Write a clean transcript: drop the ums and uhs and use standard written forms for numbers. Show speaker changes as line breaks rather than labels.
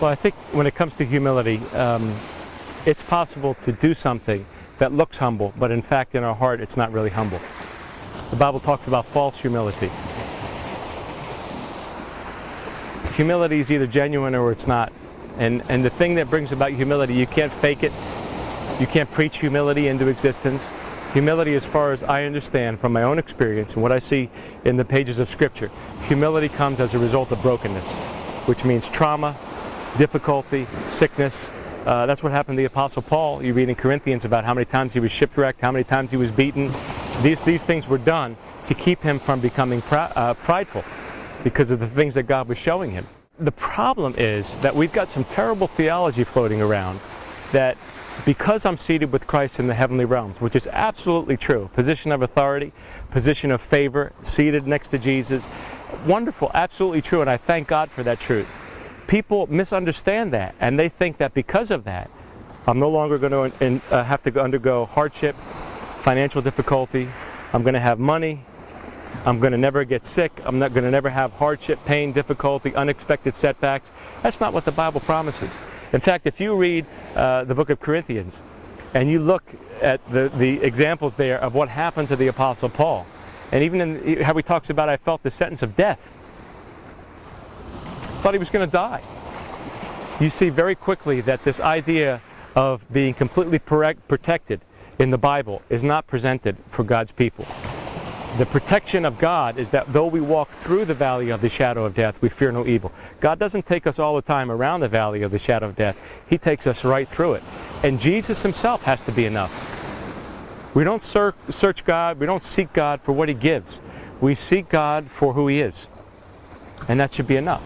Well, I think when it comes to humility, it's possible to do something that looks humble, but in fact in our heart it's not really humble. The Bible talks about false humility. Humility is either genuine or it's not. And the thing that brings about humility, you can't fake it. You can't preach humility into existence. Humility, as far as I understand from my own experience and what I see in the pages of Scripture, humility comes as a result of brokenness, which means trauma, difficulty, sickness. That's what happened to the Apostle Paul. You read in Corinthians about how many times he was shipwrecked, how many times he was beaten. These things were done to keep him from becoming prideful because of the things that God was showing him. The problem is that we've got some terrible theology floating around that because I'm seated with Christ in the heavenly realms, which is absolutely true, position of authority, position of favor, seated next to Jesus, wonderful, absolutely true, and I thank God for that truth. People misunderstand that, and they think that because of that, I'm no longer going to have to undergo hardship, financial difficulty, I'm going to have money, I'm going to never get sick, I'm not going to never have hardship, pain, difficulty, unexpected setbacks. That's not what the Bible promises. In fact, if you read the book of Corinthians and you look at the examples there of what happened to the Apostle Paul, and even in how he talks about, I felt the sentence of death, thought he was going to die. You see very quickly that this idea of being completely protected in the Bible is not presented for God's people. The protection of God is that though we walk through the valley of the shadow of death, we fear no evil. God doesn't take us all the time around the valley of the shadow of death. He takes us right through it. And Jesus himself has to be enough. We don't search God, we don't seek God for what he gives. We seek God for who he is. And that should be enough.